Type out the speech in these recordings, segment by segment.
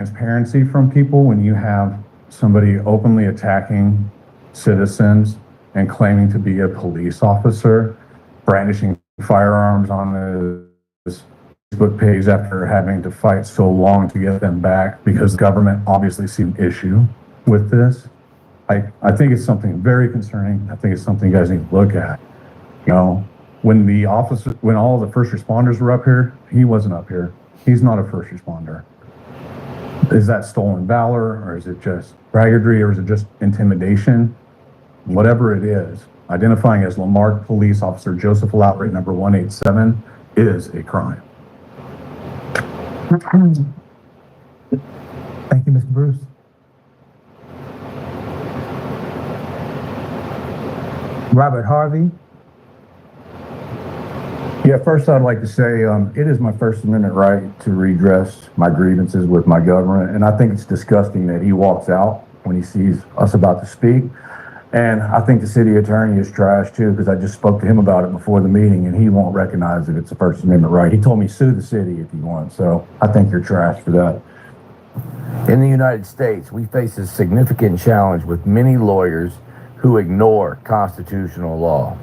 transparency from people when you have somebody openly attacking citizens and claiming to be a police officer, brandishing firearms on his Facebook page after having to fight so long to get them back because the government obviously sees an issue with this. I think it's something very concerning. I think it's something you guys need to look at. You know, when all the first responders were up here, he wasn't up here. He's not a first responder. Is that stolen valor, or is it just braggadry, or is it just intimidation? Whatever it is, identifying as Lamarck Police Officer Joseph Lowry, number 187, is a crime. Thank you, Mr. Bruce. Robert Harvey. Yeah, first I'd like to say it is my First Amendment right to redress my grievances with my government, and I think it's disgusting that he walks out when he sees us about to speak. And I think the city attorney is trash too, because I just spoke to him about it before the meeting, and he won't recognize that it's a First Amendment right. He told me sue the city if you want, so I think you're trash for that. In the United States, we face a significant challenge with many lawyers who ignore constitutional law.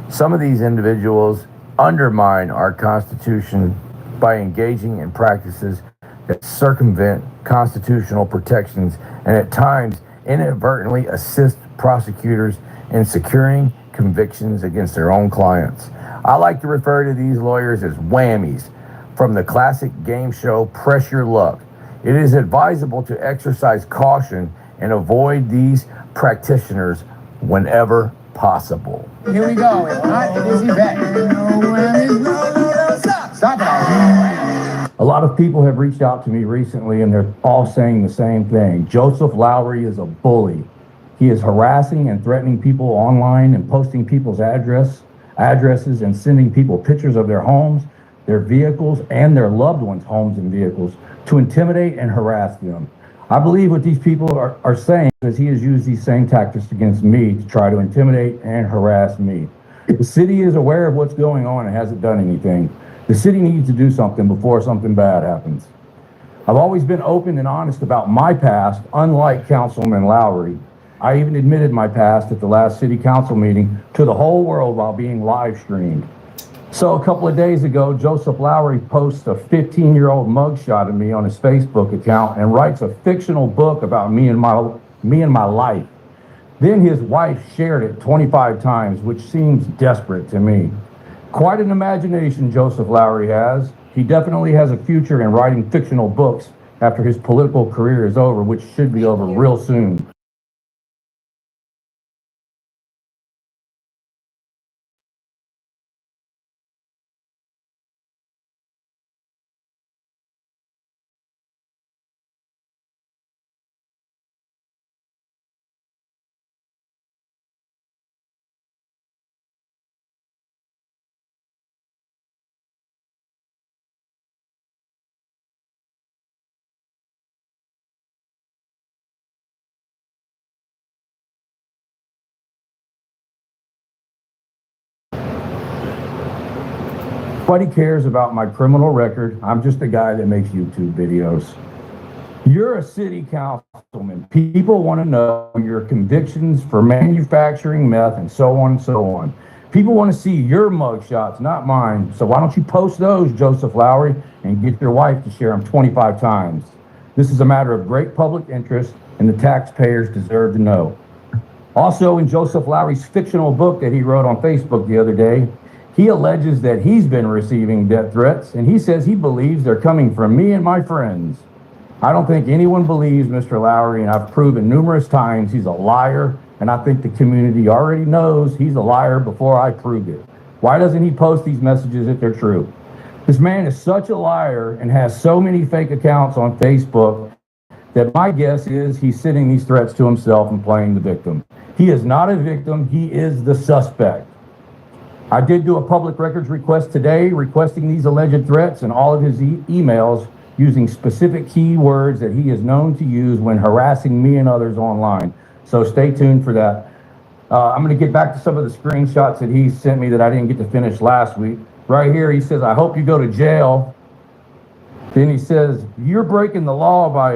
Some of these individuals undermine our Constitution by engaging in practices that circumvent constitutional protections and at times inadvertently assist prosecutors in securing convictions against their own clients. I like to refer to these lawyers as whammies from the classic game show Press Your Luck. It is advisable to exercise caution and avoid these practitioners whenever possible. Here we go. It is Yvette. Stop it. A lot of people have reached out to me recently, and they're all saying the same thing. Joseph Lowry is a bully. He is harassing and threatening people online and posting people's addresses and sending people pictures of their homes, their vehicles, and their loved ones' homes and vehicles to intimidate and harass them. I believe what these people are saying is he has used these same tactics against me to try to intimidate and harass me. The city is aware of what's going on and hasn't done anything. The city needs to do something before something bad happens. I've always been open and honest about my past, unlike Councilman Lowry. I even admitted my past at the last city council meeting to the whole world while being live streamed. So a couple of days ago, Joseph Lowry posts a 15-year-old mugshot of me on his Facebook account and writes a fictional book about me and my life. Then his wife shared it 25 times, which seems desperate to me. Quite an imagination Joseph Lowry has. He definitely has a future in writing fictional books after his political career is over, which should be over real soon. Nobody cares about my criminal record. I'm just a guy that makes YouTube videos. You're a city councilman. People want to know your convictions for manufacturing meth and so on and so on. People want to see your mugshots, not mine. So why don't you post those, Joseph Lowry, and get your wife to share them 25 times? This is a matter of great public interest, and the taxpayers deserve to know. Also, in Joseph Lowry's fictional book that he wrote on Facebook the other day, he alleges that he's been receiving death threats, and he says he believes they're coming from me and my friends. I don't think anyone believes Mr. Lowry, and I've proven numerous times he's a liar, and I think the community already knows he's a liar before I proved it. Why doesn't he post these messages if they're true? This man is such a liar and has so many fake accounts on Facebook that my guess is he's sending these threats to himself and playing the victim. He is not a victim, he is the suspect. I did do a public records request today requesting these alleged threats and all of his emails using specific keywords that he is known to use when harassing me and others online. So stay tuned for that. I'm going to get back to some of the screenshots that he sent me that I didn't get to finish last week. Right here, he says, I hope you go to jail. Then he says, you're breaking the law by